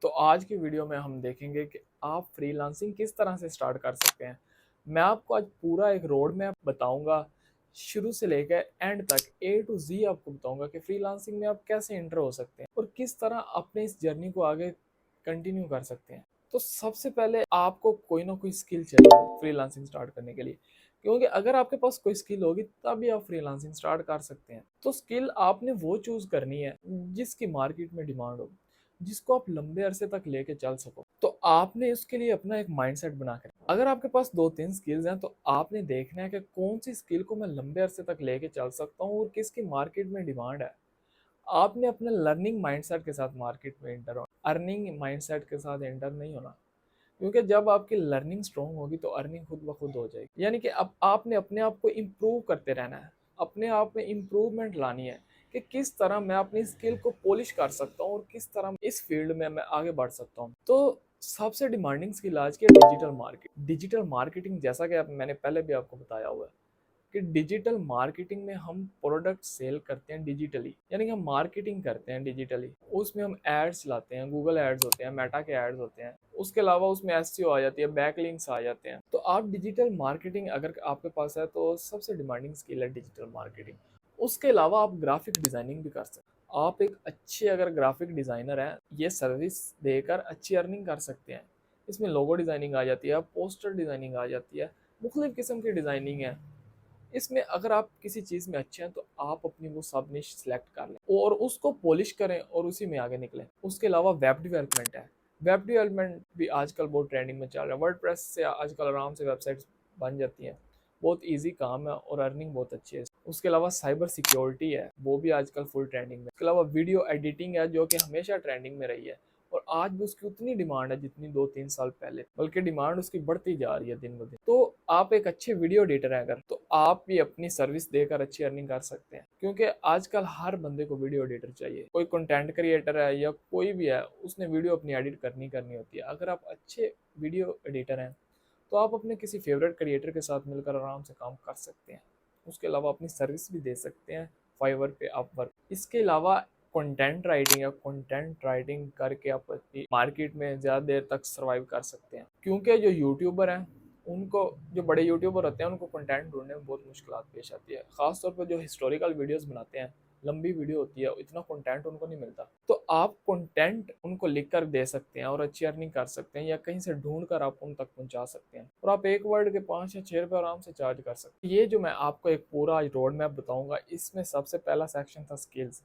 तो आज की वीडियो में हम देखेंगे कि आप फ्रीलांसिंग किस तरह से स्टार्ट कर सकते हैं। मैं आपको आज पूरा एक रोड मैप बताऊंगा, शुरू से लेकर एंड तक ए टू जी आपको बताऊंगा कि फ्रीलांसिंग में आप कैसे एंटर हो सकते हैं और किस तरह अपने इस जर्नी को आगे कंटिन्यू कर सकते हैं। तो सबसे पहले आपको कोई ना कोई स्किल चाहिए फ्रीलांसिंग स्टार्ट करने के लिए, क्योंकि अगर आपके पास कोई स्किल होगी तभी आप फ्रीलांसिंग स्टार्ट कर सकते हैं। तो स्किल आपने वो चूज करनी है जिसकी मार्केट में डिमांड हो, जिसको आप लंबे अरसे तक लेके चल सको। तो आपने उसके लिए अपना एक माइंडसेट बना के, अगर आपके पास दो तीन स्किल्स हैं तो आपने देखना है कि कौन सी स्किल को मैं लंबे अरसे तक लेके चल सकता हूँ और किसकी मार्केट में डिमांड है। आपने अपने लर्निंग माइंडसेट के साथ मार्केट में एंटर होना, अर्निंग माइंडसेट के साथ एंटर नहीं होना। क्योंकि जब आपकी लर्निंग स्ट्रांग होगी तो अर्निंग खुद ब खुद हो जाएगी। यानी कि अब आपने अपने आप को इम्प्रूव करते रहना है, अपने आप में इम्प्रूवमेंट लानी है कि किस तरह मैं अपनी स्किल को पॉलिश कर सकता हूँ और किस तरह इस फील्ड में मैं आगे बढ़ सकता हूँ। तो सबसे डिमांडिंग स्किल आज की डिजिटल मार्केट, डिजिटल मार्केटिंग। जैसा कि मैंने पहले भी आपको बताया हुआ है कि डिजिटल मार्केटिंग में हम प्रोडक्ट सेल करते हैं डिजिटली, यानी कि हम मार्केटिंग करते हैं डिजिटली। उसमें हम एड्स लाते हैं, गूगल एड्स होते हैं, मेटा के एड्स होते हैं, उसके अलावा उसमें एसईओ आ जाती है, बैकलिंक्स आ जाते हैं। तो आप डिजिटल मार्केटिंग अगर आपके पास है तो सबसे डिमांडिंग स्किल है डिजिटल मार्केटिंग। उसके अलावा आप ग्राफिक डिजाइनिंग भी कर सकते हैं। आप एक अच्छे अगर ग्राफिक डिजाइनर हैं, ये सर्विस देकर अच्छी अर्निंग कर सकते हैं। इसमें लोगो डिजाइनिंग आ जाती है, पोस्टर डिजाइनिंग आ जाती है, मुख्तलिफ किस्म की डिजाइनिंग है। इसमें अगर आप किसी चीज़ में अच्छे हैं तो आप अपनी वो सब निश सेलेक्ट कर लें और उसको पॉलिश करें और उसी में आगे निकलें। उसके अलावा वेब डेवलपमेंट है। वेब डेवलपमेंट भी आजकल बहुत ट्रेंडिंग में चल रहा है। वर्डप्रेस से आजकल आराम से वेबसाइट्स बन जाती हैं। बहुत इजी काम है और अर्निंग बहुत अच्छी है। उसके अलावा साइबर सिक्योरिटी है, वो भी आजकल फुल ट्रेंडिंग में। उसके अलावा वीडियो एडिटिंग है, जो कि हमेशा ट्रेंडिंग में रही है और आज भी उसकी उतनी डिमांड है जितनी 2-3 साल पहले, बल्कि डिमांड उसकी बढ़ती जा रही है दिन ब दिन। तो आप एक अच्छे वीडियो एडिटर हैं अगर, तो आप भी अपनी सर्विस देकर अच्छी अर्निंग कर सकते हैं। क्योंकि आजकल हर बंदे को वीडियो एडिटर चाहिए। कोई कंटेंट क्रिएटर है या कोई भी है, उसने वीडियो अपनी एडिट करनी होती है। अगर आप अच्छे वीडियो एडिटर हैं तो आप अपने किसी फेवरेट क्रिएटर के साथ मिलकर आराम से काम कर सकते हैं। उसके अलावा अपनी सर्विस भी दे सकते हैं फाइवर पे, अपवर्क। इसके अलावा कंटेंट राइटिंग है, कंटेंट राइटिंग करके आप अपनी मार्केट में ज़्यादा देर तक सर्वाइव कर सकते हैं। क्योंकि जो यूट्यूबर हैं उनको, जो बड़े यूट्यूबर होते हैं उनको कंटेंट ढूंढने में बहुत मुश्किल पेश आती है। खासतौर पर जो हिस्टोरिकल वीडियोस बनाते हैं, लंबी वीडियो होती है, इतना कंटेंट उनको नहीं मिलता। तो आप कंटेंट उनको लिख कर दे सकते हैं और अच्छी अर्निंग कर सकते हैं, या कहीं से ढूंढ कर आप उन तक पहुंचा सकते हैं और आप एक वर्ड के 5 या 6 रुपये आराम से चार्ज कर सकते हैं। ये जो मैं आपको एक पूरा रोड मैप बताऊंगा, इसमें सबसे पहला सेक्शन था स्किल्स।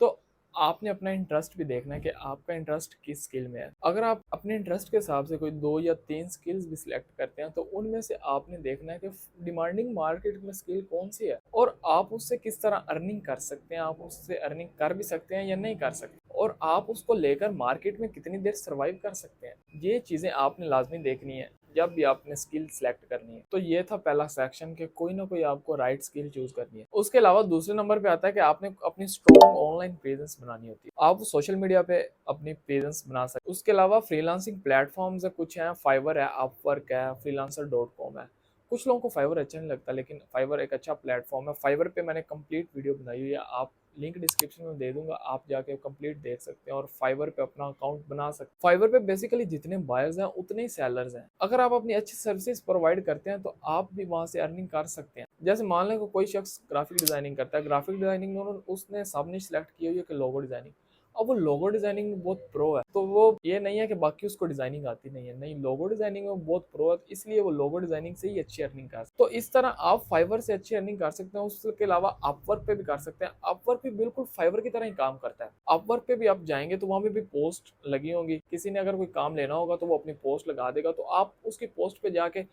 तो आपने अपना इंटरेस्ट भी देखना है कि आपका इंटरेस्ट किस स्किल में है। अगर आप अपने इंटरेस्ट के हिसाब से कोई 2 या 3 स्किल्स भी सिलेक्ट करते हैं तो उनमें से आपने देखना है कि डिमांडिंग मार्केट में स्किल कौन सी है और आप उससे किस तरह अर्निंग कर सकते हैं। आप उससे अर्निंग कर भी सकते हैं या नहीं कर सकते, और आप उसको लेकर मार्केट में कितनी देर सर्वाइव कर सकते हैं। ये चीज़ें आपने लाजमी देखनी है जब भी आपने स्किल सेलेक्ट करनी है। तो ये था पहला सेक्शन कि कोई ना कोई आपको राइट स्किल चूज करनी है। उसके अलावा दूसरे नंबर पे आता है कि आपने अपनी स्ट्रॉन्ग ऑनलाइन प्रेजेंस बनानी होती है। आप सोशल मीडिया पे अपनी प्रेजेंस बना सकते हैं। उसके अलावा फ्रीलांसिंग प्लेटफॉर्म्स है, कुछ हैं, फाइवर है, अपवर्क है, freelancer.com है। कुछ लोगों को फाइवर अच्छा नहीं लगता, लेकिन फाइवर एक अच्छा प्लेटफॉर्म है। फाइवर पे मैंने कंप्लीट वीडियो बनाई हुई है, आप लिंक डिस्क्रिप्शन में दे दूंगा, आप जाके कंप्लीट देख सकते हैं और फाइवर पे अपना अकाउंट बना सकते हैं। फाइवर पे बेसिकली जितने बायर्स हैं उतने ही सेलर्स हैं। अगर आप अपनी अच्छी सर्विसेज प्रोवाइड करते हैं तो आप भी वहां से अर्निंग कर सकते हैं। जैसे मान लें कोई शख्स ग्राफिक डिजाइनिंग करता है, ग्राफिक डिजाइनिंग में उसने सबने सिलेक्ट की हुई है कि लोगो डिजाइनिंग। अब वो लोगो डिजाइनिंग में बहुत प्रो है, तो वो ये नहीं है कि बाकी उसको डिजाइनिंग आती नहीं है, नहीं, लोगो डिजाइनिंग में बहुत प्रो है, इसलिए वो लोगो डिजाइनिंग से ही अच्छी अर्निंग कर सकते हैं। तो इस तरह आप फाइवर से अच्छी अर्निंग कर सकते हैं। उसके अलावा अपवर्क पे भी कर सकते हैं। अपवर्क भी बिल्कुल फाइवर की तरह ही काम करता है। अपवर्क पे भी आप जाएंगे तो वहां पे भी पोस्ट लगी होंगी, किसी ने अगर कोई काम लेना होगा तो वो अपनी पोस्ट लगा देगा, तो आप उसकी पोस्ट पे जाके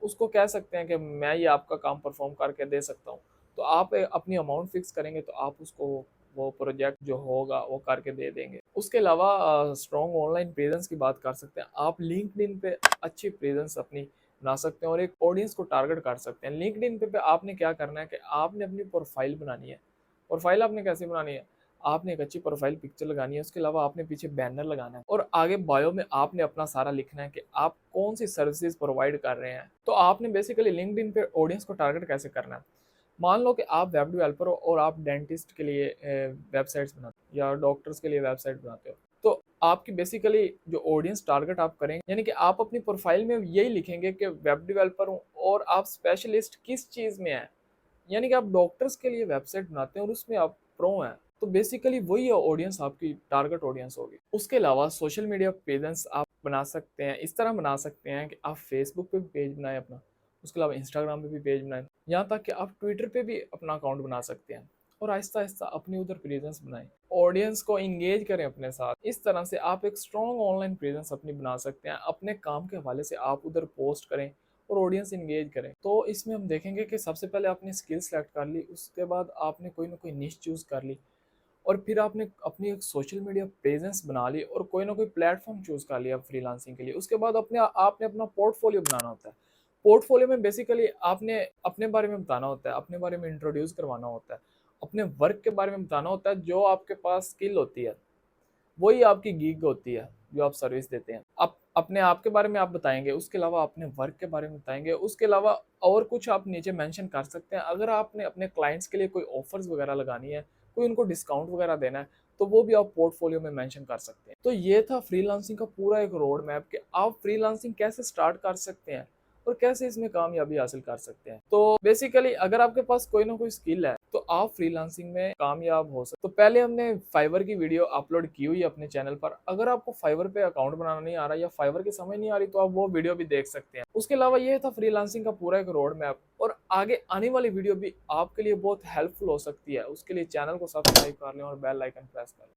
उसको कह सकते हैं कि मैं ये आपका काम परफॉर्म करके दे सकता हूँ। तो आप अपनी अमाउंट फिक्स करेंगे तो आप उसको वो प्रोजेक्ट जो होगा वो करके दे देंगे। उसके अलावा स्ट्रॉन्ग ऑनलाइन प्रेजेंस की बात कर सकते हैं। आप लिंक्डइन पे अच्छी प्रेजेंस अपनी बना सकते हैं और एक ऑडियंस को टारगेट कर सकते हैं। लिंक्डइन पे आपने क्या करना है कि आपने अपनी प्रोफाइल बनानी है। प्रोफाइल आपने कैसे बनानी है, आपने एक अच्छी प्रोफाइल पिक्चर लगानी है, उसके अलावा आपने पीछे बैनर लगाना है और आगे बायो में आपने अपना सारा लिखना है कि आप कौन सी सर्विसेज प्रोवाइड कर रहे हैं। तो आपने बेसिकली लिंक्डइन पे ऑडियंस को टारगेट कैसे करना है। मान लो कि आप वेब डेवलपर हो और आप डेंटिस्ट के लिए वेबसाइट्स बनाते हो या डॉक्टर्स के लिए वेबसाइट बनाते हो, तो आपकी बेसिकली जो ऑडियंस टारगेट आप करेंगे, यानी कि आप अपनी प्रोफाइल में यही लिखेंगे कि वेब डेवलपर हूँ और आप स्पेशलिस्ट किस चीज़ में हैं, यानी कि आप डॉक्टर्स के लिए वेबसाइट बनाते हैं और उसमें आप प्रो हैं, तो बेसिकली वही ऑडियंस आपकी टारगेट ऑडियंस होगी। उसके अलावा सोशल मीडिया पेजेंस आप बना सकते हैं, इस तरह बना सकते हैं कि आप फेसबुक पे भी पेज बनाएं अपना, उसके अलावा इंस्टाग्राम पे भी पेज बनाएं, यहाँ तक कि आप ट्विटर पे भी अपना अकाउंट बना सकते हैं और आहिस्ता आहिस्ता अपनी उधर प्रेजेंस बनाएं, ऑडियंस को इंगेज करें अपने साथ। इस तरह से आप एक स्ट्रॉन्ग ऑनलाइन प्रेजेंस अपनी बना सकते हैं। अपने काम के हवाले से आप उधर पोस्ट करें और ऑडियंस इंगेज करें। तो इसमें हम देखेंगे कि सबसे पहले आपने स्किल सेलेक्ट कर ली, उसके बाद आपने कोई ना कोई निश चूज़ कर ली और फिर आपने अपनी एक सोशल मीडिया प्रेजेंस बना ली और कोई ना कोई प्लेटफॉर्म चूज़ कर लिया फ्रीलांसिंग के लिए। उसके बाद आपने अपना पोर्टफोलियो बनाना होता है। पोर्टफोलियो में बेसिकली आपने अपने बारे में बताना होता है, अपने बारे में इंट्रोड्यूस करवाना होता है, अपने वर्क के बारे में बताना होता है। जो आपके पास स्किल होती है वही आपकी गीग होती है जो आप सर्विस देते हैं। आप अपने आप के बारे में आप बताएंगे, उसके अलावा अपने वर्क के बारे में बताएंगे, उसके अलावा और कुछ आप नीचे मेंशन कर सकते हैं। अगर आपने अपने क्लाइंट्स के लिए कोई ऑफर्स वगैरह लगानी है, कोई उनको डिस्काउंट वगैरह देना है, तो वो भी आप पोर्टफोलियो में मेंशन कर सकते हैं। तो ये था फ्रीलांसिंग का पूरा एक रोड मैप कि आप फ्रीलांसिंग कैसे स्टार्ट कर सकते हैं और कैसे इसमें कामयाबी हासिल कर सकते हैं। तो बेसिकली अगर आपके पास कोई ना कोई स्किल है तो आप फ्रीलांसिंग में कामयाब हो सकते। तो पहले हमने फाइवर की वीडियो अपलोड की हुई है अपने चैनल पर। अगर आपको फाइवर पे अकाउंट बनाना नहीं आ रहा या फाइवर की समझ नहीं आ रही तो आप वो वीडियो भी देख सकते हैं। उसके अलावा ये था फ्रीलांसिंग का पूरा एक रोड मैप और आगे आने वाली वीडियो भी आपके लिए बहुत हेल्पफुल हो सकती है। उसके लिए चैनल को सब्सक्राइब कर लें और बेल आइकन प्रेस कर लें।